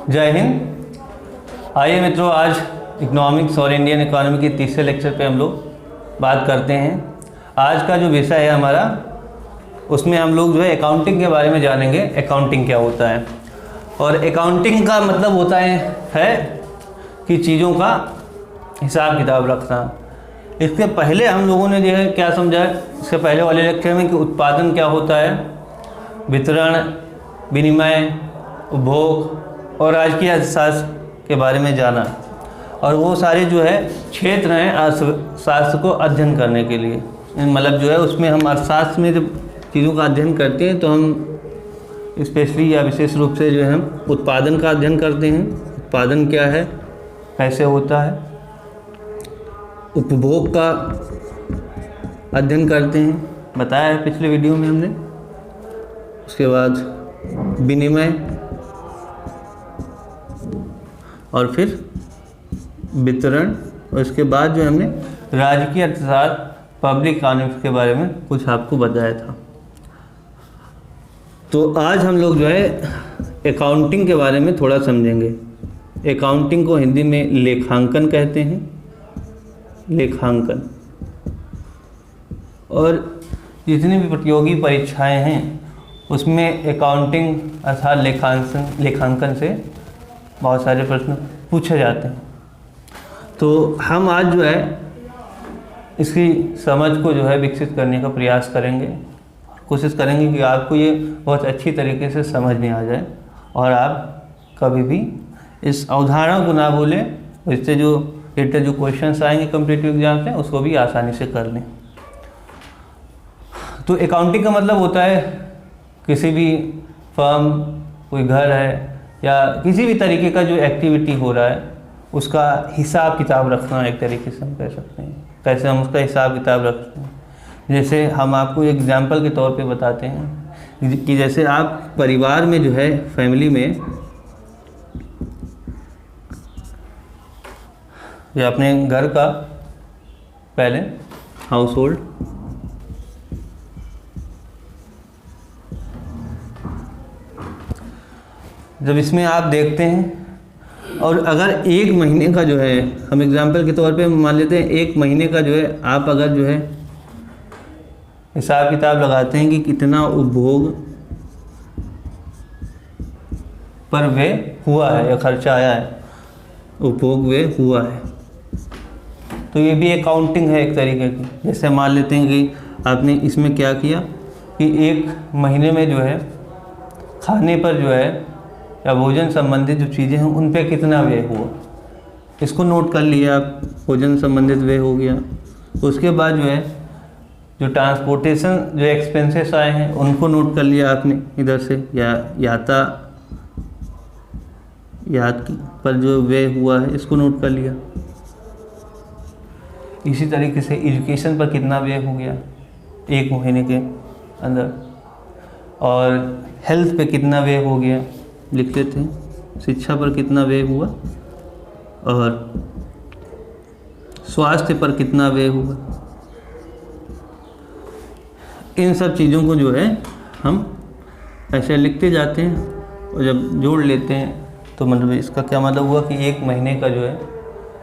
जय हिंद। आइए मित्रों, आज इकोनॉमिक्स और इंडियन इकोनॉमी के तीसरे लेक्चर पे हम लोग बात करते हैं। आज का जो विषय है हमारा, उसमें हम लोग जो है अकाउंटिंग के बारे में जानेंगे। अकाउंटिंग क्या होता है, और अकाउंटिंग का मतलब होता है कि चीज़ों का हिसाब किताब रखना। इसके पहले हम लोगों ने जो है क्या समझा है, इसके पहले वाले लेक्चर में कि उत्पादन क्या होता है, वितरण, विनिमय, उपभोग और राजकीय अर्थशास्त्र के बारे में जाना। और वो सारे जो है क्षेत्र हैं अर्थशास्त्र को अध्ययन करने के लिए। मतलब जो है उसमें हम अर्थशास्त्र में जब चीज़ों का अध्ययन करते हैं तो हम स्पेशली या विशेष रूप से जो है हम उत्पादन का अध्ययन करते हैं। उत्पादन क्या है, कैसे होता है, उपभोग का अध्ययन करते हैं, बताया है पिछले वीडियो में हमने। उसके बाद विनिमय और फिर वितरण, और इसके बाद जो हमने राजकीय अर्थशास्त्र, पब्लिक इकोनॉमिक्स के बारे में कुछ आपको बताया था। तो आज हम लोग जो है अकाउंटिंग के बारे में थोड़ा समझेंगे। अकाउंटिंग को हिंदी में लेखांकन कहते हैं, लेखांकन। और जितनी भी प्रतियोगी परीक्षाएं हैं उसमें अकाउंटिंग अर्थात लेखांकन से बहुत सारे प्रश्न पूछे जाते हैं। तो हम आज जो है इसकी समझ को जो है विकसित करने का प्रयास करेंगे। कोशिश करेंगे कि आपको ये बहुत अच्छी तरीके से समझ में आ जाए और आप कभी भी इस अवधारणा को ना भूलें। इससे जो रिलेटेड जो क्वेश्चंस आएंगे कॉम्पिटिटिव एग्जाम से, उसको भी आसानी से कर लें। तो अकाउंटिंग का मतलब होता है किसी भी फर्म, कोई घर है या किसी भी तरीके का जो एक्टिविटी हो रहा है उसका हिसाब किताब रखना, एक तरीके से हम कह सकते हैं। कैसे हम उसका हिसाब किताब रखते हैं, जैसे हम आपको एग्जांपल के तौर पे बताते हैं कि जैसे आप परिवार में जो है, फैमिली में या अपने घर का पहले हाउस होल्ड, जब इसमें आप देखते हैं और अगर एक महीने का जो है, हम एग्जांपल के तौर पे मान लेते हैं एक महीने का जो है आप अगर जो है हिसाब किताब लगाते हैं कि कितना उपभोग पर व्यय हुआ है या खर्चा आया है, उपभोग व्यय हुआ है, तो ये भी अकाउंटिंग है एक तरीके की। जैसे मान लेते हैं कि आपने इसमें क्या किया कि एक महीने में जो है खाने पर जो है या भोजन संबंधित जो चीज़ें हैं उन पे कितना व्यय हुआ, इसको नोट कर लिया आप, भोजन संबंधित व्यय हो गया। उसके बाद जो है जो ट्रांसपोर्टेशन जो एक्सपेंसेस आए हैं उनको नोट कर लिया आपने इधर से, या यातायात पर जो व्यय हुआ है इसको नोट कर लिया। इसी तरीके से एजुकेशन पर कितना व्यय हो गया एक महीने के अंदर, और हेल्थ पे कितना व्यय हो गया लिख लेते हैं, शिक्षा पर कितना व्यय हुआ और स्वास्थ्य पर कितना व्यय हुआ। इन सब चीज़ों को जो है हम ऐसे लिखते जाते हैं और जब जोड़ लेते हैं तो मतलब इसका क्या मतलब हुआ कि एक महीने का जो है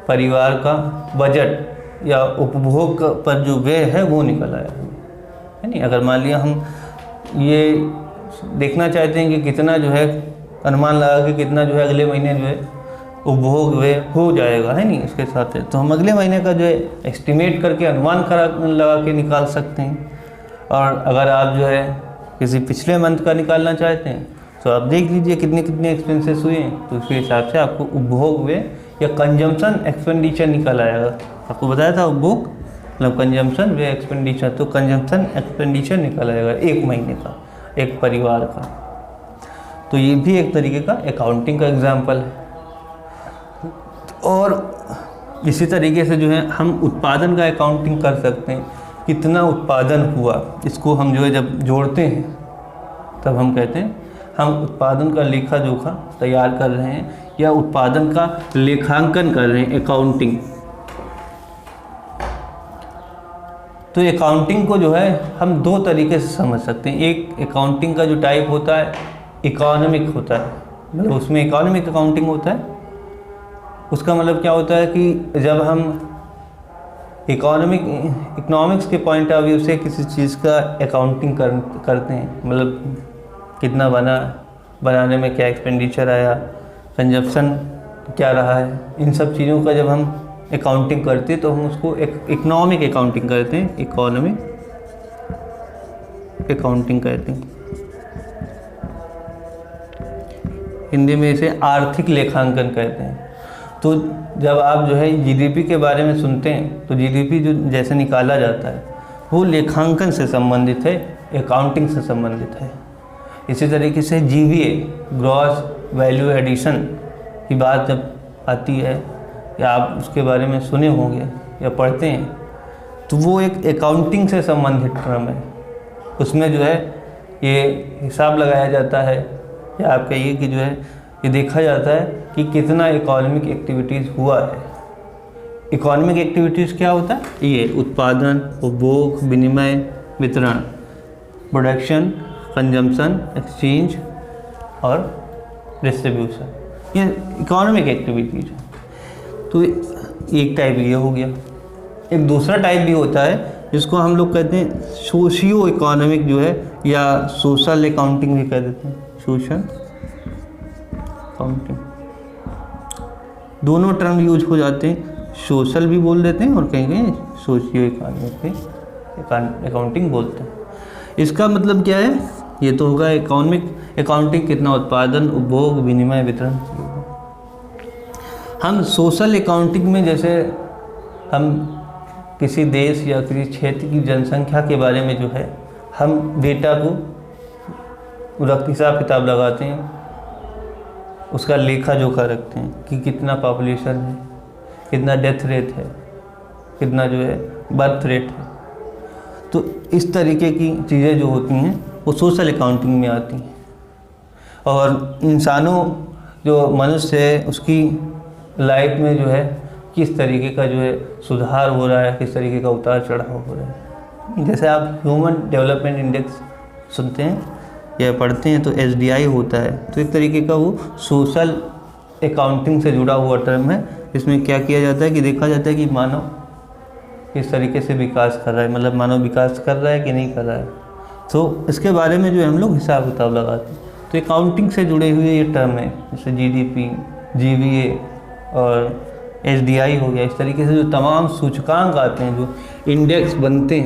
परिवार का बजट या उपभोग पर जो व्यय है वो निकल आया है नहीं। अगर मान लिया हम ये देखना चाहते हैं कि कितना जो है, अनुमान लगा कि कितना जो है अगले महीने जो है उपभोग व्यय हो जाएगा, है नहीं, इसके साथ है, तो हम अगले महीने का जो है एस्टिमेट करके अनुमान लगा के निकाल सकते हैं। और अगर आप जो है किसी पिछले मंथ का निकालना चाहते हैं तो आप देख लीजिए कितने एक्सपेंसेस हुए हैं, तो उसके हिसाब से आपको उपभोग व्यय या कंजम्पशन एक्सपेंडिचर निकल आएगा। आपको बताया था उपभोग मतलब कंजम्पशन व्यय एक्सपेंडिचर, तो कंजम्पशन एक्सपेंडिचर निकल आएगा एक महीने का एक परिवार का। तो ये भी एक तरीके का अकाउंटिंग का एग्जाम्पल है। और इसी तरीके से जो है हम उत्पादन का अकाउंटिंग कर सकते हैं, कितना उत्पादन हुआ, इसको हम जो है जब जोड़ते हैं तब हम कहते हैं हम उत्पादन का लेखा जोखा तैयार कर रहे हैं या उत्पादन का लेखांकन कर रहे हैं, अकाउंटिंग। तो अकाउंटिंग को जो है हम दो तरीके से समझ सकते हैं। एक अकाउंटिंग का जो टाइप होता है इकोनॉमिक होता है, मतलब उसमें इकोनॉमिक अकाउंटिंग होता है। उसका मतलब क्या होता है कि जब हम इकोनॉमिक्स के पॉइंट ऑफ व्यू से किसी चीज़ का अकाउंटिंग करते हैं, मतलब कितना बनाने में क्या एक्सपेंडिचर आया, कंजप्शन क्या रहा है, इन सब चीज़ों का जब हम अकाउंटिंग करते हैं तो हम उसको इकोनॉमिक अकाउंटिंग करते हैं, इकोनॉमिक अकाउंटिंग करते हैं। हिंदी में इसे आर्थिक लेखांकन कहते हैं। तो जब आप जो है जीडीपी के बारे में सुनते हैं तो जीडीपी जो जैसे निकाला जाता है वो लेखांकन से संबंधित है, अकाउंटिंग से संबंधित है। इसी तरीके से जीवीए, ग्रॉस वैल्यू एडिशन की बात जब आती है या आप उसके बारे में सुने होंगे या पढ़ते हैं तो वो एक अकाउंटिंग से संबंधित टर्म है। उसमें जो है ये हिसाब लगाया जाता है या आप कहिए कि जो है ये देखा जाता है कि कितना इकोनॉमिक एक्टिविटीज़ हुआ है। इकोनॉमिक एक्टिविटीज़ क्या होता है? ये उत्पादन, उपभोग, विनिमय, वितरण, प्रोडक्शन, कंजम्पशन, एक्सचेंज और डिस्ट्रीब्यूशन, ये इकोनॉमिक एक्टिविटीज़ है। तो एक टाइप ये हो गया। एक दूसरा टाइप भी होता है जिसको हम लोग कहते हैं सोशियो इकोनॉमिक जो है, या सोशल अकाउंटिंग भी कह देते हैं, सोशल अकाउंटिंग। दोनों टर्म यूज हो जाते हैं, सोशल भी बोल देते हैं और कहीं कहीं सोशियो इकोनॉमिक भी अकाउंटिंग बोलते हैं। इसका मतलब क्या है? ये तो होगा इकोनॉमिक अकाउंटिंग, कितना उत्पादन, उपभोग, विनिमय, वितरण। हम सोशल अकाउंटिंग में जैसे हम किसी देश या किसी क्षेत्र की जनसंख्या के बारे में जो है हम डेटा को हिसाब किताब लगाते हैं, उसका लेखा जोखा रखते हैं कि कितना पॉपुलेशन है, कितना डेथ रेट है, कितना जो है बर्थ रेट है। तो इस तरीके की चीज़ें जो होती हैं वो सोशल अकाउंटिंग में आती हैं। और इंसानों जो मनुष्य है उसकी लाइफ में जो है किस तरीके का जो है सुधार हो रहा है, किस तरीके का उतार चढ़ाव हो रहा है। जैसे आप ह्यूमन डेवलपमेंट इंडेक्स सुनते हैं या पढ़ते हैं तो SDI होता है, तो एक तरीके का वो सोशल अकाउंटिंग से जुड़ा हुआ टर्म है। इसमें क्या किया जाता है कि देखा जाता है कि मानव किस तरीके से विकास कर रहा है, मतलब मानव विकास कर रहा है कि नहीं कर रहा है। तो इसके बारे में जो है हम लोग हिसाब किताब लगाते हैं। तो अकाउंटिंग से जुड़े हुए ये टर्म है, जैसे GDP, GVA और SDI हो गया। इस तरीके से जो तमाम सूचकांक आते हैं, जो इंडेक्स बनते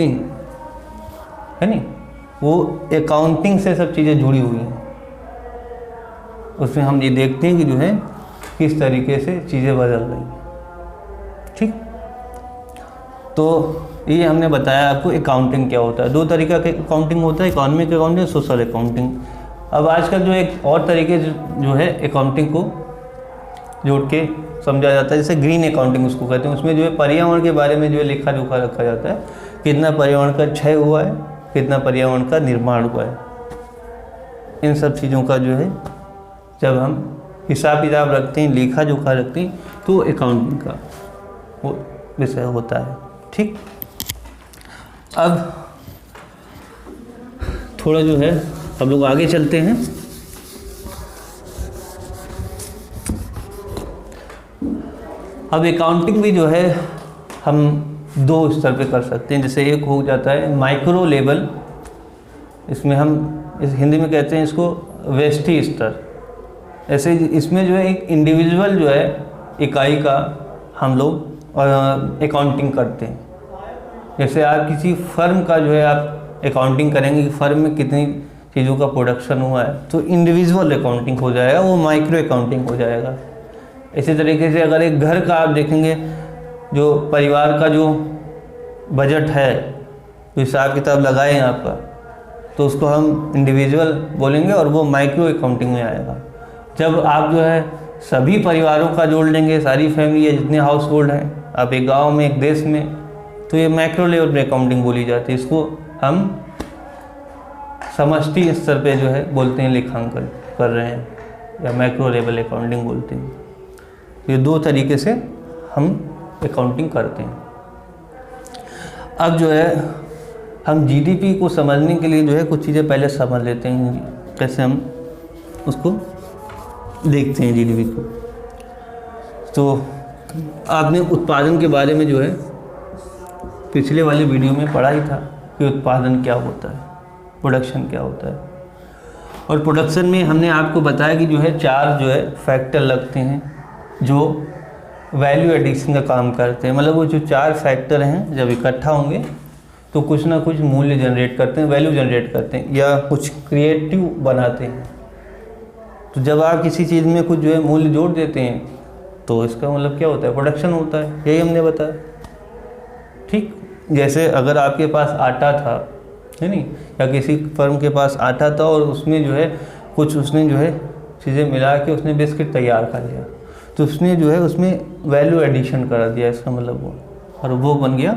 हैं है नहीं, वो अकाउंटिंग से सब चीज़ें जुड़ी हुई हैं। उसमें हम ये देखते हैं कि जो है किस तरीके से चीज़ें बदल रही हैं। ठीक, तो ये हमने बताया आपको अकाउंटिंग क्या होता है। दो तरीका का अकाउंटिंग होता है, इकोनॉमिक अकाउंटिंग, सोशल अकाउंटिंग। अब आजकल जो एक और तरीके जो है अकाउंटिंग को जोड़ के समझा जाता है, जैसे ग्रीन अकाउंटिंग उसको कहते हैं। उसमें जो है पर्यावरण के बारे में जो है लेखा जोखा रखा जाता है, कितना पर्यावरण का क्षय हुआ है, कितना पर्यावरण का निर्माण हुआ है। इन सब चीज़ों का जो है जब हम हिसाब किताब रखते हैं, लेखा जोखा रखते हैं, तो अकाउंटिंग का वो विषय होता है। ठीक, अब थोड़ा जो है हम लोग आगे चलते हैं। अब अकाउंटिंग भी जो है हम दो स्तर पे कर सकते हैं। जैसे एक हो जाता है माइक्रो लेवल, इसमें हम इस हिंदी में कहते हैं इसको व्यष्टि स्तर। ऐसे इसमें जो है एक इंडिविजुअल जो है इकाई का हम लोग अकाउंटिंग करते हैं। जैसे आप किसी फर्म का जो है आप अकाउंटिंग करेंगे कि फर्म में कितनी चीज़ों का प्रोडक्शन हुआ है, तो इंडिविजुअल अकाउंटिंग हो जाएगा, वो माइक्रो अकाउंटिंग हो जाएगा। इसी तरीके से अगर एक घर का आप देखेंगे, जो परिवार का जो बजट है, जो हिसाब किताब लगाए आपका, तो उसको हम इंडिविजुअल बोलेंगे और वो माइक्रो अकाउंटिंग में आएगा। जब आप जो है सभी परिवारों का जोड़ लेंगे, सारी फैमिली है, जितने हाउस होल्ड हैं आप एक गांव में, एक देश में, तो ये मैक्रो लेवल पे अकाउंटिंग बोली जाती है। इसको हम समष्टि स्तर पे जो है बोलते हैं लेखांकन कर रहे हैं, या मैक्रो लेवल अकाउंटिंग बोलते हैं। ये दो तरीके से हम अकाउंटिंग करते हैं। अब जो है हम जीडीपी को समझने के लिए जो है कुछ चीज़ें पहले समझ लेते हैं, कैसे हम उसको देखते हैं जीडीपी को। तो आपने उत्पादन के बारे में जो है पिछले वाले वीडियो में पढ़ा ही था कि उत्पादन क्या होता है, प्रोडक्शन क्या होता है। और प्रोडक्शन में हमने आपको बताया कि जो है 4 जो है फैक्टर लगते हैं जो वैल्यू एडिशन का काम करते हैं। मतलब वो जो 4 फैक्टर हैं जब इकट्ठा होंगे तो कुछ ना कुछ मूल्य जनरेट करते हैं, वैल्यू जनरेट करते हैं या कुछ क्रिएटिव बनाते हैं। तो जब आप किसी चीज़ में कुछ जो है मूल्य जोड़ देते हैं तो इसका मतलब क्या होता है, प्रोडक्शन होता है। यही हमने बताया। ठीक, जैसे अगर आपके पास आटा था, है नहीं, या किसी फर्म के पास आटा था और उसमें जो है कुछ उसने जो है चीज़ें मिला के उसने बिस्किट तैयार कर लिया, तो उसने जो है उसमें वैल्यू एडिशन करा दिया, इसका मतलब वो, और वो बन गया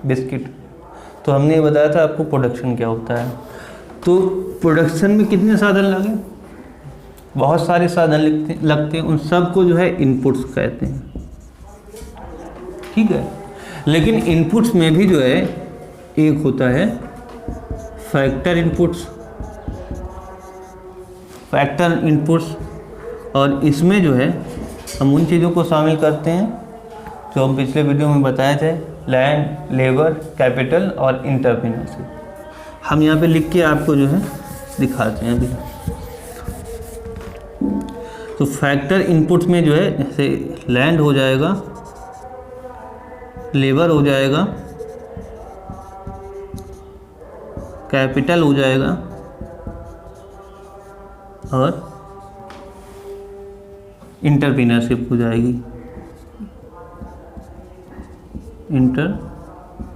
बिस्किट। तो हमने ये बताया था आपको प्रोडक्शन क्या होता है। तो प्रोडक्शन में कितने साधन लगे, बहुत सारे साधन लगते हैं। उन सब को जो है इनपुट्स कहते हैं। ठीक है, लेकिन इनपुट्स में भी जो है एक होता है फैक्टर इनपुट्स, फैक्टर इनपुट्स। और इसमें जो है हम उन चीज़ों को शामिल करते हैं जो हम पिछले वीडियो में बताए थे, लैंड, लेबर, कैपिटल और एंटरप्रेन्योरशिप। हम यहाँ पे लिख के आपको जो है दिखाते हैं अभी। तो फैक्टर इनपुट्स में जो है जैसे लैंड हो जाएगा, लेबर हो जाएगा, कैपिटल हो जाएगा और एंटरप्रेन्योरशिप हो जाएगी। एंटरप्रेन्योरशिप,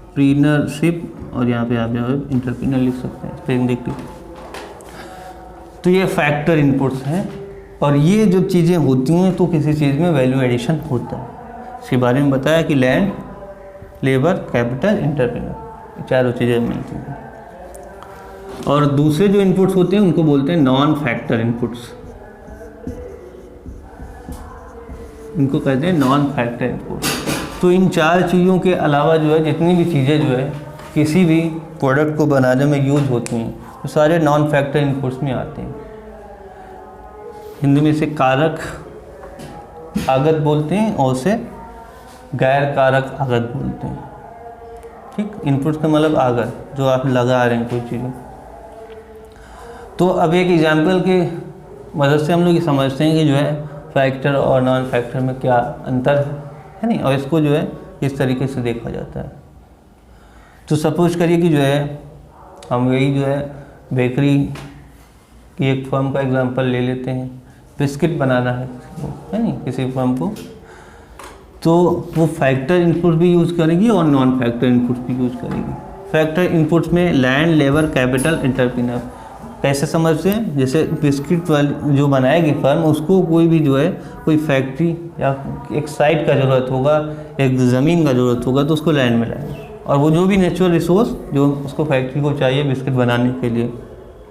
और यहाँ पे आप जो है एंटरप्रेन्योर लिख सकते हैं, स्पेलिंग देख लीजिए। तो ये फैक्टर इनपुट्स हैं और ये जो चीज़ें होती हैं तो किसी चीज़ में वैल्यू एडिशन होता है। इसके बारे में बताया कि लैंड, लेबर, कैपिटल, एंटरप्रेन्योर, चारों चीज़ें मिलती हैं। और दूसरे जो इनपुट्स होते हैं उनको बोलते हैं नॉन फैक्टर इनपुट्स, इनको कहते हैं नॉन फैक्टर इनपुट्स। तो इन 4 चीज़ों के अलावा जो है जितनी भी चीज़ें जो है किसी भी प्रोडक्ट को बनाने में यूज होती हैं तो सारे नॉन फैक्टर इनपुट्स में आते हैं। हिंदी में इसे कारक आगत बोलते हैं और उसे गैर कारक आगत बोलते हैं। ठीक, इनपुट्स का मतलब आगत जो आप लगा रहे हैं कोई चीज़। तो अब एक एग्जाम्पल के मदद से हम लोग ये समझते हैं कि जो है फैक्टर और नॉन फैक्टर में क्या अंतर है नहीं, और इसको जो है इस तरीके से देखा जाता है। तो सपोज करिए कि जो है हम यही जो है बेकरी की एक फर्म का एग्जांपल ले लेते हैं। बिस्किट बनाना है नहीं किसी फर्म को, तो वो फैक्टर इनपुट भी यूज़ करेगी और नॉन फैक्टर इनपुट भी यूज़ करेगी। फैक्टर इनपुट्स में लैंड, लेबर, कैपिटल, एंटरप्रेन्योर। कैसे समझते हैं, जैसे बिस्किट वाली जो बनाएगी फर्म, उसको कोई भी जो है कोई फैक्ट्री या एक साइट का ज़रूरत होगा, एक ज़मीन का ज़रूरत होगा, तो उसको लैंड में लाएंगे। और वो जो भी नेचुरल रिसोर्स जो उसको फैक्ट्री को चाहिए बिस्किट बनाने के लिए,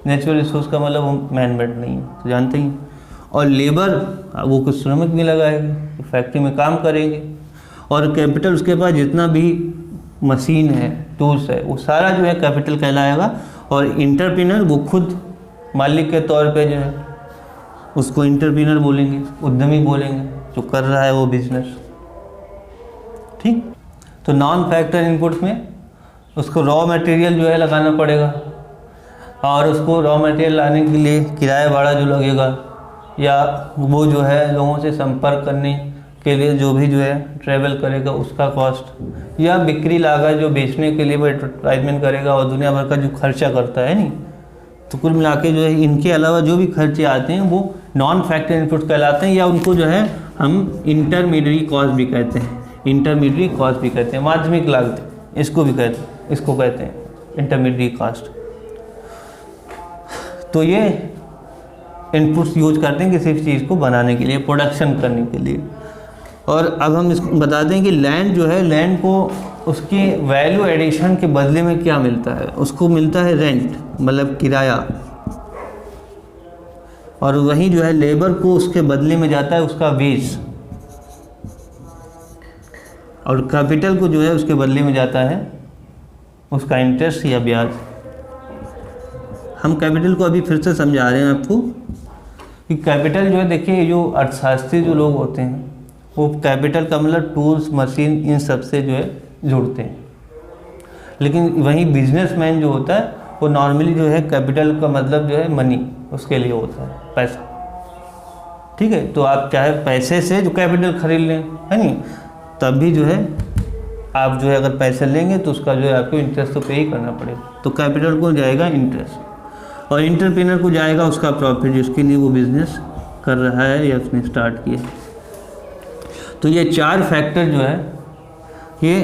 नेचुरल रिसोर्स का मतलब वो मैन मेड नहीं है, तो जानते ही। और लेबर, वो कुछ श्रमिक भी लगाएंगे तो फैक्ट्री में काम करेंगे। और कैपिटल, उसके पास जितना भी मशीन है, टूल्स है, वो सारा जो है कैपिटल कहलाएगा। और एंटरप्रेन्योर वो खुद मालिक के तौर पे जो है उसको एंटरप्रेन्योर बोलेंगे, उद्यमी बोलेंगे, जो कर रहा है वो बिजनेस। ठीक, तो नॉन फैक्टर इनपुट्स में उसको रॉ मटेरियल जो है लगाना पड़ेगा, और उसको रॉ मटेरियल लाने के लिए किराया भाड़ा जो लगेगा, या वो जो है लोगों से संपर्क करने के लिए जो भी जो है ट्रैवल करेगा उसका कॉस्ट, या बिक्री लागत जो बेचने के लिए वो एडवर्टाइजमेंट करेगा और दुनिया भर का जो खर्चा करता है नहीं। तो कुल मिला के जो है इनके अलावा जो भी खर्चे आते हैं वो नॉन फैक्टर इनपुट कहलाते हैं, या उनको जो है हम इंटरमीडिएरी कॉस्ट भी कहते हैं। इंटरमीडिएरी कॉस्ट भी कहते हैं, माध्यमिक लागत इसको भी कहते हैं, इसको कहते हैं इंटरमीडिएरी कॉस्ट। तो ये इनपुट्स यूज करते हैं किसी चीज़ को बनाने के लिए, प्रोडक्शन करने के लिए। और अब हम इसको बता दें कि लैंड जो है, लैंड को उसकी वैल्यू एडिशन के बदले में क्या मिलता है, उसको मिलता है रेंट, मतलब किराया। और वहीं जो है लेबर को उसके बदले में जाता है उसका वेज, और कैपिटल को जो है उसके बदले में जाता है उसका इंटरेस्ट या ब्याज। हम कैपिटल को अभी फिर से समझा रहे हैं आपको कि कैपिटल जो है, देखिए जो अर्थशास्त्री जो लोग होते हैं वो कैपिटल का मतलब टूल्स, मशीन, इन सब से जो है जुड़ते हैं। लेकिन वहीं बिजनेसमैन जो होता है वो नॉर्मली जो है कैपिटल का मतलब जो है मनी, उसके लिए होता है पैसा। ठीक है, तो आप चाहे पैसे से जो कैपिटल खरीद लें, है नहीं, तब भी जो है आप जो है अगर पैसे लेंगे तो उसका जो है आपको इंटरेस्ट तो पे ही करना पड़ेगा। तो कैपिटल को जाएगा इंटरेस्ट और एंटरप्रेन्योर को जाएगा उसका प्रॉफिट, जिसके लिए वो बिजनेस कर रहा है या उसने स्टार्ट किया। तो ये 4 फैक्टर जो है ये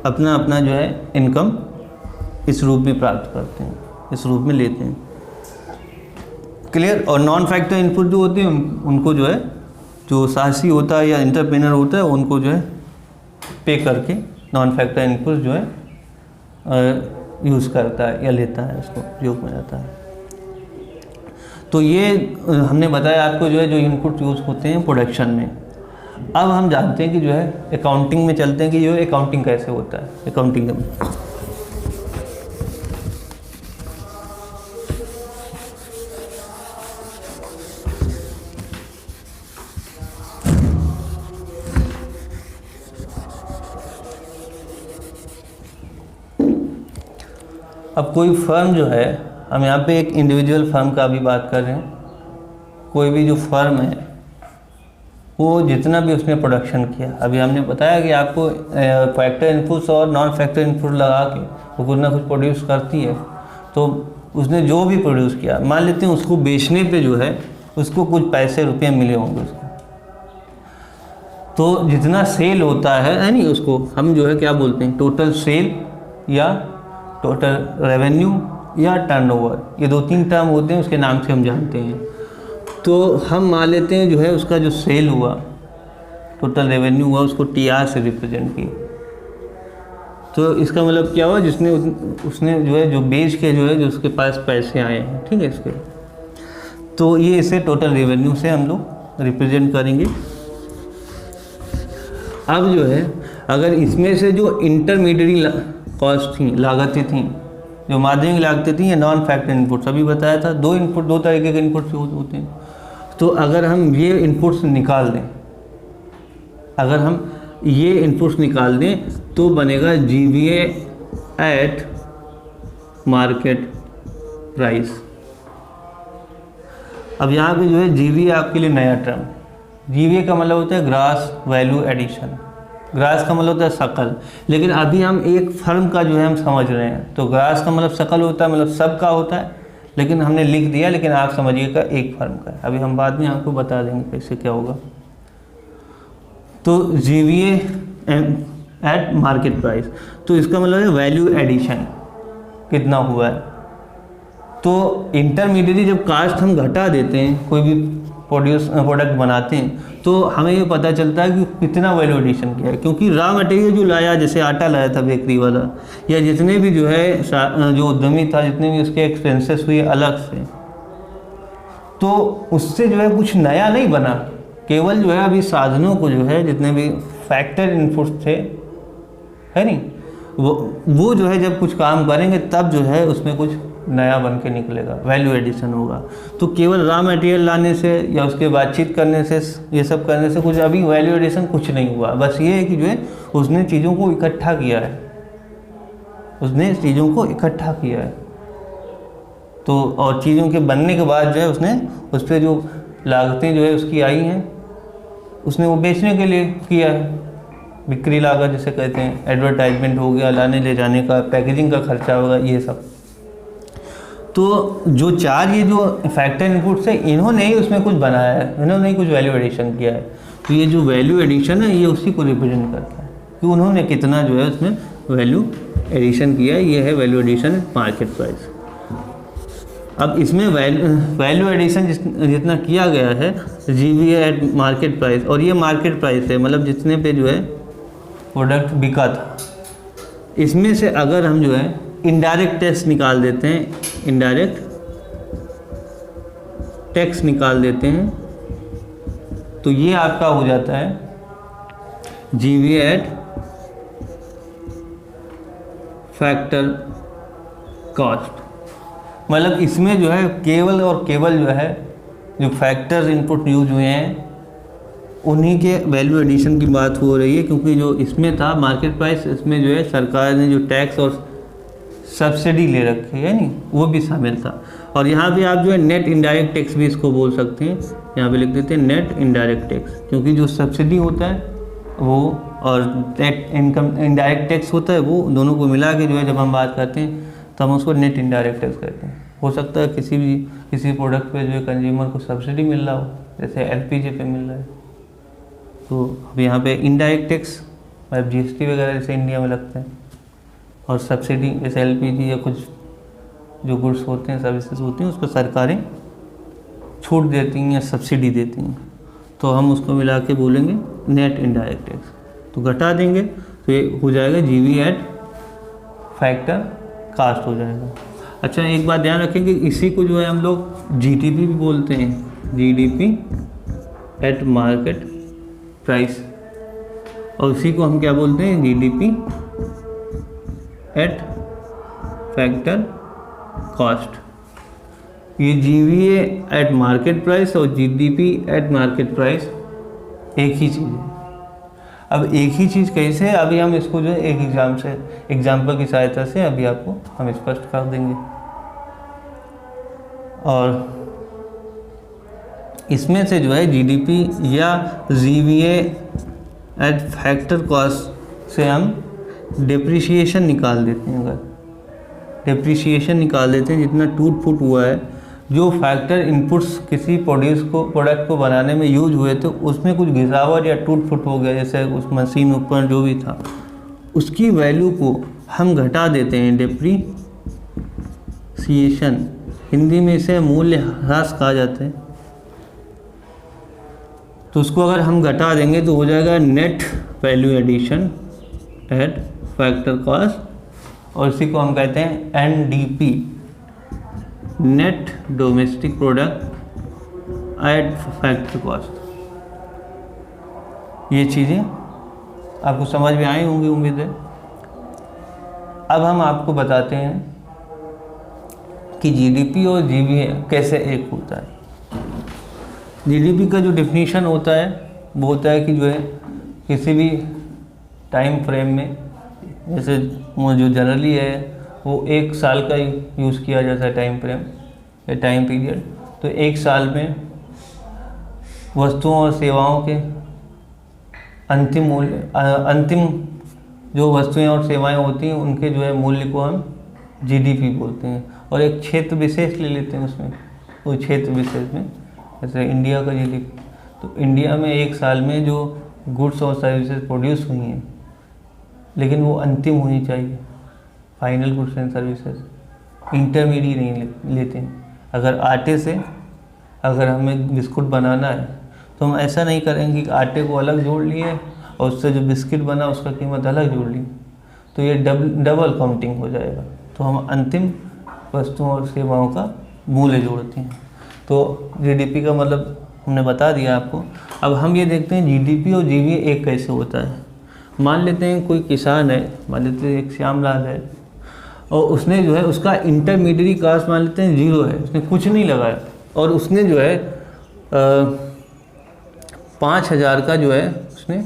अपना अपना जो है इनकम इस रूप में प्राप्त करते हैं, इस रूप में लेते हैं। क्लियर। और नॉन फैक्टर इनपुट जो होते हैं उनको जो है, जो साहसी होता है या एंटरप्रेन्योर होता है, उनको जो है पे करके नॉन फैक्टर इनपुट जो है यूज़ करता है या लेता है, उसको उपयोग में जाता है। तो ये हमने बताया आपको जो है जो इनपुट यूज़ होते हैं प्रोडक्शन में। अब हम जानते हैं कि जो है अकाउंटिंग में चलते हैं कि जो अकाउंटिंग कैसे होता है। अकाउंटिंग में अब कोई फर्म जो है, हम यहाँ पे एक इंडिविजुअल फर्म का भी बात कर रहे हैं। कोई भी जो फर्म है वो जितना भी उसने प्रोडक्शन किया, अभी हमने बताया कि आपको फैक्टर इनपुट्स और नॉन फैक्टर इनपुट लगा के वो कुछ ना कुछ प्रोड्यूस करती है। तो उसने जो भी प्रोड्यूस किया, मान लेते हैं उसको बेचने पे जो है उसको कुछ पैसे रुपये मिले होंगे उसको, तो जितना सेल होता है नहीं, उसको हम जो है क्या बोलते हैं, टोटल सेल या टोटल रेवेन्यू या टर्नओवर, ये 2-3 टर्म होते हैं, उसके नाम से हम जानते हैं। तो हम मान लेते हैं जो है उसका जो सेल हुआ, टोटल रेवेन्यू हुआ, उसको TR से रिप्रेजेंट किया। तो इसका मतलब क्या हुआ, जिसने उसने जो है जो बेच के जो है जो उसके पास पैसे आए हैं, ठीक है, इसके, तो ये इसे टोटल रेवेन्यू से हम लोग रिप्रेजेंट करेंगे। अब जो है अगर इसमें से जो इंटरमीडिएट कॉस्ट थी, लागतें थी, जो माध्यमिक लागतें थी, या नॉन फैक्टर इनपुट्स अभी बताया था, 2 तरीके के इनपुट्स होते हैं। तो अगर हम ये इनपुट्स निकाल दें, अगर हम ये इनपुट्स निकाल दें तो बनेगा GVA एट मार्केट प्राइस। अब यहाँ पे जो है GVA आपके लिए नया टर्म, GVA का मतलब होता है ग्रास वैल्यू एडिशन, ग्रास का मतलब होता है शकल, लेकिन अभी हम एक फर्म का जो है हम समझ रहे हैं। तो ग्रास का मतलब शकल होता है, मतलब सबका होता है, लेकिन हमने लिख दिया, लेकिन आप समझिएगा एक फर्म का है। अभी हम बाद में आपको बता देंगे कैसे क्या होगा। तो GVA एट मार्केट प्राइस, तो इसका मतलब है वैल्यू एडिशन कितना हुआ है। तो इंटरमीडिएट जब कास्ट हम घटा देते हैं, कोई भी प्रोडक्ट बनाते हैं, तो हमें ये पता चलता है कि कितना वैल्यू एडिशन किया है। क्योंकि रॉ मटेरियल जो लाया, जैसे आटा लाया था बेकरी वाला, या जितने भी जो है जो उद्यमी था, जितने भी उसके एक्सपेंसेस हुए अलग से, तो उससे जो है कुछ नया नहीं बना, केवल जो है अभी साधनों को जो है जितने भी फैक्टर इनपुट्स थे, है नहीं, वो जो है जब कुछ काम करेंगे तब जो है उसमें कुछ नया बन के निकलेगा, वैल्यू एडिशन होगा। तो केवल रॉ मटेरियल लाने से या उसके बातचीत करने से, ये सब करने से कुछ अभी वैल्यू एडिशन कुछ नहीं हुआ। बस ये है कि जो है उसने चीज़ों को इकट्ठा किया है, उसने चीज़ों को इकट्ठा किया है। तो और चीज़ों के बनने के बाद जो है उसने उस पर जो लागतें जो है उसकी आई हैं, उसने वो बेचने के लिए किया है। बिक्री लागत जिसे कहते हैं, एडवर्टाइजमेंट हो गया, लाने ले जाने का, पैकेजिंग का खर्चा होगा, ये सब। तो जो 4 ये जो फैक्टर इनपुट्स है, इन्होंने ही उसमें कुछ बनाया है, इन्होंने ही कुछ वैल्यू एडिशन किया है। तो ये जो वैल्यू एडिशन है ये उसी को रिप्रेजेंट करता है कि उन्होंने कितना जो है उसमें वैल्यू एडिशन किया है। ये है वैल्यू एडिशन मार्केट प्राइस। अब इसमें वैल्यू एडिशन जितना किया गया है GVA एट मार्केट प्राइस, और ये मार्केट प्राइस है, मतलब जितने पे जो है प्रोडक्ट बिका था। इसमें से अगर हम जो है इनडायरेक्ट टैक्स निकाल देते हैं, इनडायरेक्ट टैक्स निकाल देते हैं, तो ये आपका हो जाता है GVA एट फैक्टर कॉस्ट, मतलब इसमें जो है केवल और केवल जो है जो फैक्टर इनपुट यूज हुए हैं उन्हीं के वैल्यू एडिशन की बात हो रही है, क्योंकि जो इसमें था मार्केट प्राइस, इसमें जो है सरकार ने जो टैक्स और सब्सिडी ले रखी है नहीं, वो भी शामिल था। और यहाँ पे आप जो है नेट इनडायरेक्ट टैक्स भी इसको बोल सकते हैं, यहाँ पे लिख देते हैं नेट इनडायरेक्ट टैक्स, क्योंकि जो सब्सिडी होता है वो और नेट इनकम इनडायरेक्ट टैक्स होता है, वो दोनों को मिला के जो है जब हम बात करते हैं तो हम उसको नेट इनडायरेक्ट टैक्स कहते हैं। हो सकता है किसी प्रोडक्ट पे जो है कंज्यूमर को सब्सिडी मिल रहा हो, जैसे एलपीजी पे मिल रहा है, तो अब यहाँ पे इनडायरेक्ट टैक्स मतलब जीएसटी वगैरह जैसे इंडिया में लगते हैं, और सब्सिडी जैसे एलपीजी या कुछ जो गुड्स होते हैं, सर्विसेज होती हैं, उस पर सरकारें छूट देती हैं या सब्सिडी देती हैं, तो हम उसको मिला के बोलेंगे नेट इनडायरेक्ट टैक्स। तो घटा देंगे तो ये हो जाएगा जीवी एट फैक्टर कास्ट हो जाएगा। अच्छा, एक बात ध्यान रखें कि इसी को जो है हम लोग जीडीपी भी बोलते हैं, जीडीपी एट मार्केट प्राइस, और उसी को हम क्या बोलते हैं, जीडीपी एट फैक्टर कॉस्ट। ये जीवीए एट मार्केट प्राइस और जीडीपी एट मार्केट प्राइस एक ही चीज़ है। अब एक ही चीज़ कैसे है, अभी हम इसको जो है एक एग्जाम्पल की सहायता से अभी आपको हम स्पष्ट कर देंगे। और इसमें से जो है जीडीपी या जीवीए एट फैक्टर कॉस्ट से हम डिप्रिशिएशन निकाल देते हैं। अगर डिप्रिशिएशन निकाल देते हैं, जितना टूट फूट हुआ है, जो फैक्टर इनपुट्स किसी प्रोडक्ट को बनाने में यूज हुए थे, उसमें कुछ गिरावट या टूट फूट हो गया, जैसे उस मशीन उपकरण जो भी था, उसकी वैल्यू को हम घटा देते हैं। डिप्रिसिएशन, हिंदी में इसे मूल्य ह्रास कहा जाता है। तो उसको अगर हम घटा देंगे तो हो जाएगा net value addition at factor cost, और इसी को हम कहते हैं NDP, net domestic product at factor cost. ये चीज़ें आपको समझ में आई होंगी उम्मीद है। अब हम आपको बताते हैं कि जीडीपी और जीवीए कैसे एक होता है। जीडीपी का जो डेफिनेशन होता है वो होता है कि जो है किसी भी टाइम फ्रेम में, जैसे वो जो जनरली है वो एक साल का यूज़ किया जाता है टाइम फ्रेम या टाइम पीरियड, तो एक साल में वस्तुओं और सेवाओं के अंतिम जो वस्तुएं और सेवाएं होती हैं उनके जो है मूल्य को हम जीडीपी बोलते हैं। और एक क्षेत्र विशेष ले लेते हैं उसमें, वो क्षेत्र विशेष में जैसे इंडिया का जीडीपी, तो इंडिया में एक साल में जो गुड्स और सर्विसेज प्रोड्यूस हुई हैं, लेकिन वो अंतिम होनी चाहिए, final goods and services, intermediate नहीं लेते हैं। अगर आटे से अगर हमें बिस्कुट बनाना है तो हम ऐसा नहीं करेंगे कि आटे को अलग जोड़ लिए और उससे जो बिस्किट बना उसका कीमत अलग जोड़ ली, तो ये डबल काउंटिंग हो जाएगा। तो हम अंतिम वस्तुओं और सेवाओं का मूल्य जोड़ते हैं। तो जीडीपी का मतलब हमने बता दिया आपको। अब हम ये देखते हैं जीडीपी और जीवीए एक कैसे होता है। मान लेते हैं कोई किसान है, मान लेते हैं एक श्यामलाल है, और उसने जो है उसका इंटरमीडिएट कास्ट मान लेते हैं 0 है, उसने कुछ नहीं लगाया, और उसने जो है 5,000 का जो है उसने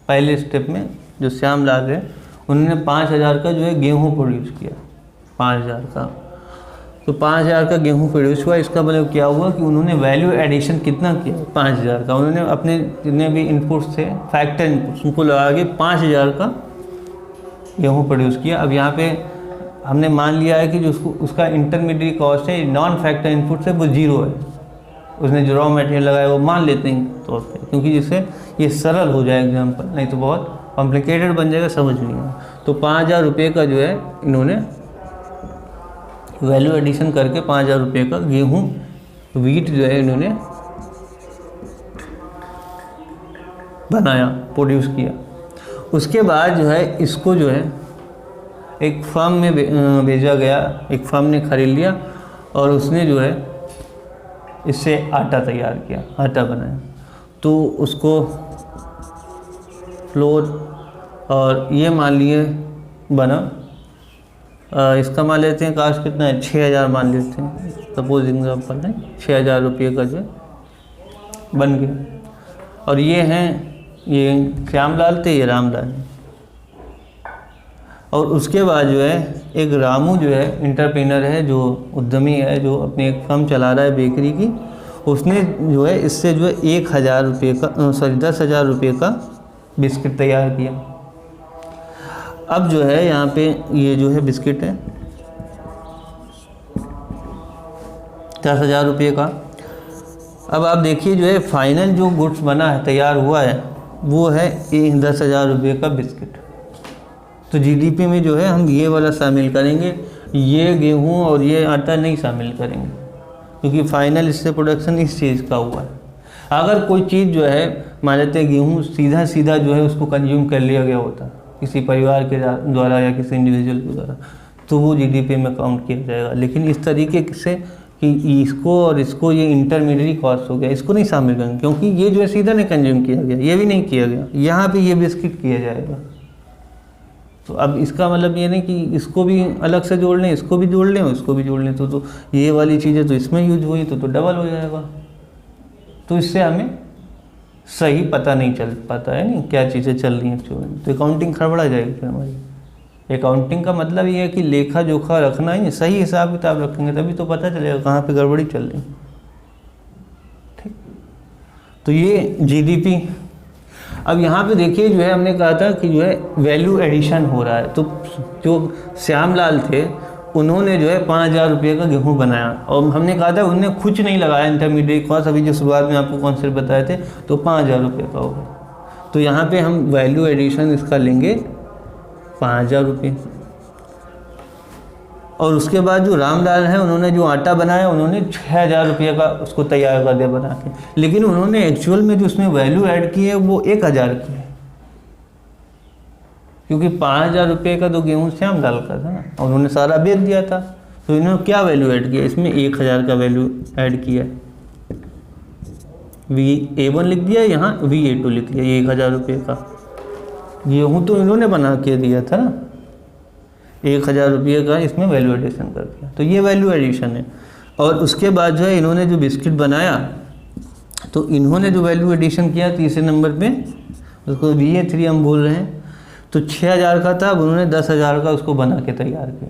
पहले स्टेप में जो श्यामलाल है उन्होंने 5,000 का जो है गेहूँ प्रोड्यूस किया, 5,000 का। तो 5,000 का गेहूँ प्रोड्यूस हुआ, इसका मतलब क्या हुआ कि उन्होंने वैल्यू एडिशन कितना किया, 5,000 का। उन्होंने अपने जितने भी इनपुट्स थे, फैक्टर इनपुट्स, उनको लगा के 5,000 का गेहूँ प्रोड्यूस किया। अब यहाँ पे हमने मान लिया है कि जो उसका इंटरमीडिएट कॉस्ट है, नॉन फैक्टर इनपुट से वो 0 है, उसने जो रॉ मटेरियल लगाया वो मान लेते हैं तौर पे, क्योंकि जिससे ये सरल हो जाए एग्जाम्पल, नहीं तो बहुत कॉम्प्लिकेटेड बन जाएगा, समझ नहीं आएगा। तो 5,000 रुपये का जो है इन्होंने वैल्यू एडिशन करके 5,000 रुपये का गेहूँ वीट जो है इन्होंने बनाया, प्रोड्यूस किया। उसके बाद जो है इसको जो है एक फर्म में भेजा गया, एक फर्म ने खरीद लिया और उसने जो है इससे आटा तैयार किया, आटा बनाया। तो उसको फ्लोर और ये मान लिए बना, इसका मान लेते हैं कास्ट कितना है, 6,000 मान लेते हैं, सपोज एग्जाम्पल है, 6,000 रुपये का जो बन गया। और ये हैं, ये श्यामलाल थे, ये रामलाल। और उसके बाद जो है एक रामू जो है इंटरप्रेनर है, जो उद्यमी है, जो अपनी एक फर्म चला रहा है बेकरी की, उसने जो है इससे जो है 1,000 रुपये का 10,000 रुपये का बिस्किट तैयार किया। अब जो है यहाँ पे ये जो है बिस्किट है 10,000 रुपये का। अब आप देखिए जो है फाइनल जो गुड्स बना है, तैयार हुआ है, वो है 10,000 रुपये का बिस्किट। तो जीडीपी में जो है हम ये वाला शामिल करेंगे, ये गेहूँ और ये आटा नहीं शामिल करेंगे, क्योंकि फाइनल इससे प्रोडक्शन इस चीज़ का हुआ है। अगर कोई चीज़ जो है मान लेते हैं गेहूँ सीधा जो है उसको कंज्यूम कर लिया गया होता किसी परिवार के द्वारा या किसी इंडिविजुअल के द्वारा, तो वो जीडीपी में काउंट किया जाएगा। लेकिन इस तरीके से कि इसको और इसको ये इंटरमीडिएटरी कॉस्ट हो गया, इसको नहीं शामिल करेंगे, क्योंकि ये जो है सीधा नहीं कंज्यूम किया गया, ये भी नहीं किया गया, यहाँ पे ये बिस्किट किया जाएगा। तो अब इसका मतलब ये नहीं कि इसको भी अलग से जोड़ लें, इसको भी जोड़ लें और इसको भी जोड़ लें, तो ये वाली चीज़ें तो इसमें यूज हुई तो डबल हो जाएगा। तो इससे हमें सही पता नहीं चल पाता है नहीं क्या चीज़ें चल रही हैं एक्चुअली, तो अकाउंटिंग खड़बड़ा जाएगी फिर हमारी। अकाउंटिंग का मतलब ये है कि लेखा जोखा रखना ही, सही हिसाब किताब रखेंगे तभी तो पता चलेगा कहाँ पे गड़बड़ी चल रही। ठीक, तो ये जीडीपी। अब यहाँ पे देखिए जो है हमने कहा था कि जो है वैल्यू एडिशन हो रहा है, तो जो श्यामलाल थे उन्होंने जो है 5,000 रुपये का गेहूँ बनाया, और हमने कहा था उन्होंने कुछ नहीं लगाया इंटरमीडिएट कॉस्ट, अभी जो शुरुआत में आपको कॉन्सेप्ट बताए थे, तो 5,000 रुपये का होगा। तो यहाँ पे हम वैल्यू एडिशन इसका लेंगे 5,000 रुपये। और उसके बाद जो रामलाल है उन्होंने जो आटा बनाया उन्होंने 6,000 रुपये का उसको तैयार कर दिया बना के, लेकिन उन्होंने एक्चुअल में जो उसमें वैल्यू ऐड की है वो 1,000 की है, क्योंकि 5,000 रुपये का तो गेहूँ श्यामलाल का था ना, और उन्होंने सारा बेच दिया था। तो इन्होंने क्या वैल्यू ऐड किया, इसमें 1,000 का वैल्यू ऐड किया है, VA1 लिख दिया, यहाँ VA2 लिख दिया, ये 1,000 रुपये का गेहूँ तो इन्होंने बना के दिया था ना, 1,000 रुपये का इसमें वैल्यू एडिशन कर दिया, तो ये वैल्यू एडिशन है। और उसके बाद जो है इन्होंने जो बिस्किट बनाया, तो इन्होंने जो वैल्यू एडिशन किया तीसरे नंबर पे, उसको VA3 हम बोल रहे हैं, तो 6,000 का था, अब उन्होंने 10,000 का उसको बना के तैयार किया।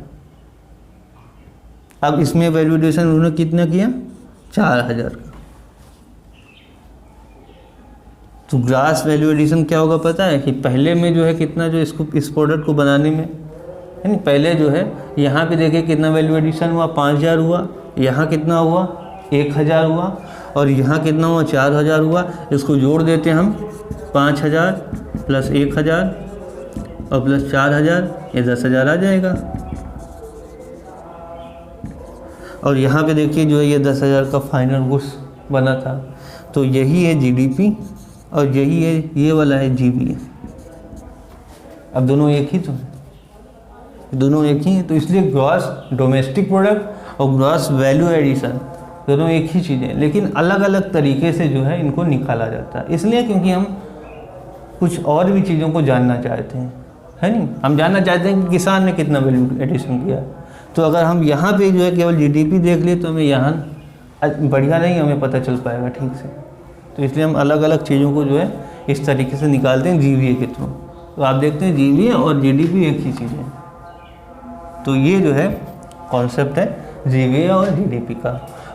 अब इसमें वैल्यू एडिशन उन्होंने कितना किया, 4,000 का। तो ग्रास वैल्यू एडिशन क्या होगा पता है, कि पहले में जो है कितना जो इसको इस प्रोडक्ट को बनाने में है नहीं, पहले जो है यहाँ पे देखिए कितना वैल्यू एडिशन हुआ, 5,000 हुआ, यहाँ कितना हुआ 1,000 हुआ, और यहाँ कितना हुआ 4,000 हुआ। इसको जोड़ देते हैं हम, 5,000 प्लस 1,000 और प्लस 4,000, ये 10,000 आ जाएगा। और यहाँ पे देखिए जो है ये 10,000 का फाइनल गुड्स बना था। तो यही है जीडीपी और यही है ये वाला है जीबी। अब दोनों एक ही तो है, दोनों एक ही हैं, तो इसलिए ग्रॉस डोमेस्टिक प्रोडक्ट और ग्रॉस वैल्यू एडिशन दोनों एक ही चीज़ें, लेकिन अलग अलग तरीके से जो है इनको निकाला जाता है। इसलिए क्योंकि हम कुछ और भी चीज़ों को जानना चाहते हैं, है नहीं, हम जानना चाहते हैं कि किसान ने कितना वैल्यू एडिशन किया। तो अगर हम यहाँ पे जो है केवल जीडीपी देख लिए तो हमें यहाँ बढ़िया नहीं हमें पता चल पाएगा ठीक से। तो इसलिए हम अलग अलग चीज़ों को जो है इस तरीके से निकालते हैं जीवीए के थ्रू। तो आप देखते हैं जीवीए और जीडीपी एक ही चीज़ है। तो ये जो है कॉन्सेप्ट है जीवीए और जीडीपी का।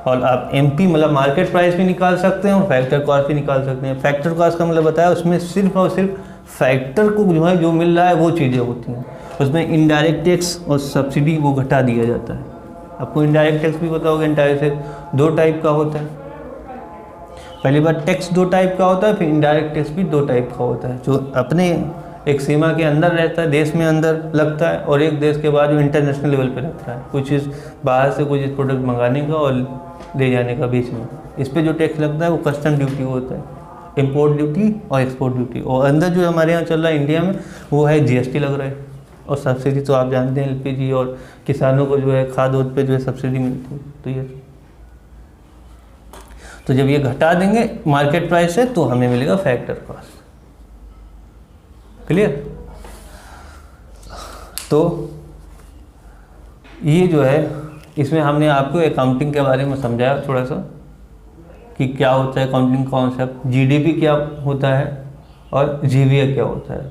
और आप एमपी मतलब मार्केट प्राइस भी निकाल सकते हैं और फैक्टर कॉस्ट भी निकाल सकते हैं। फैक्टर कॉस्ट का मतलब बताया, उसमें सिर्फ और सिर्फ फैक्टर को जो है जो मिल रहा है वो चीज़ें होती हैं। उसमें इनडायरेक्ट टैक्स और सब्सिडी वो घटा दिया जाता है। आपको इनडायरेक्ट टैक्स भी पता होगा, इनडायरेक्ट टैक्स 2 टाइप का होता है। पहली बार टैक्स 2 टाइप का होता है, फिर इनडायरेक्ट टैक्स भी 2 टाइप का होता है, जो अपने एक सीमा के अंदर रहता है, देश में अंदर लगता है, और एक देश के बाद जो इंटरनेशनल लेवल पे लगता है, कुछ चीज़ बाहर से कुछ प्रोडक्ट मंगाने का और ले जाने का बीच में। इस पर जो टैक्स लगता है वो कस्टम ड्यूटी होता है, इम्पोर्ट ड्यूटी और एक्सपोर्ट ड्यूटी। और अंदर जो हमारे यहाँ चल रहा है इंडिया में वो है जीएसटी लग रहा है। और सब्सिडी तो आप जानते हैं एलपीजी और किसानों को जो है खाद उद पे जो है सब्सिडी मिलती है। तो जब ये घटा देंगे मार्केट प्राइस से तो हमें मिलेगा फैक्टर कॉस्ट। क्लियर? तो ये जो है इसमें हमने आपको अकाउंटिंग के बारे में समझाया थोड़ा सा कि क्या होता है अकाउंटिंग कॉन्सेप्ट, जीडीपी क्या होता है और जीवीए क्या होता है।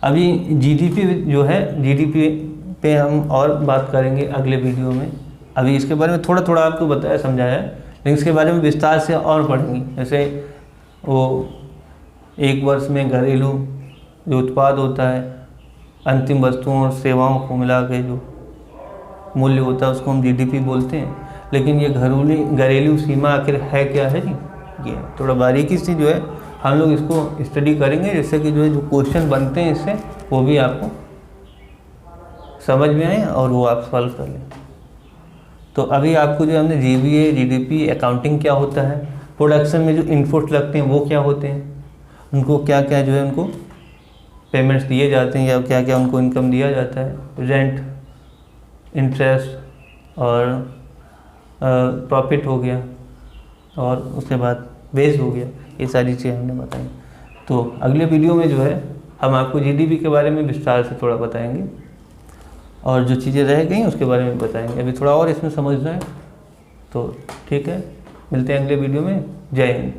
अभी जीडीपी जो है, जीडीपी पे हम और बात करेंगे अगले वीडियो में। अभी इसके बारे में थोड़ा थोड़ा आपको बताया समझाया है, लेकिन इसके बारे में विस्तार से और पढ़ेंगे। जैसे वो एक वर्ष में घरेलू जो उत्पाद होता है, अंतिम वस्तुओं और सेवाओं को मिला के जो मूल्य होता है उसको हम जीडीपी बोलते हैं। लेकिन ये घरेलू सीमा आखिर है क्या है जी, ये थोड़ा बारीकी से जो है हम लोग इसको स्टडी करेंगे, जिससे कि जो है जो क्वेश्चन बनते हैं इससे वो भी आपको समझ में आए और वो आप सॉल्व कर लें। तो अभी आपको जो हमने जीवीए, जीडीपी, अकाउंटिंग क्या होता है, प्रोडक्शन में जो इनपुट लगते हैं वो क्या होते हैं, उनको क्या क्या जो है उनको पेमेंट्स दिए जाते हैं या क्या क्या उनको इनकम दिया जाता है, रेंट, इंटरेस्ट और प्रॉफिट हो गया, और उसके बाद वेज हो गया, ये सारी चीज़ें हमने बताई। तो अगले वीडियो में जो है हम आपको जीडीपी के बारे में विस्तार से थोड़ा बताएंगे और जो चीज़ें रह गई उसके बारे में बताएंगे। अभी थोड़ा और इसमें समझना है, तो ठीक है, मिलते हैं अगले वीडियो में। जय हिंद।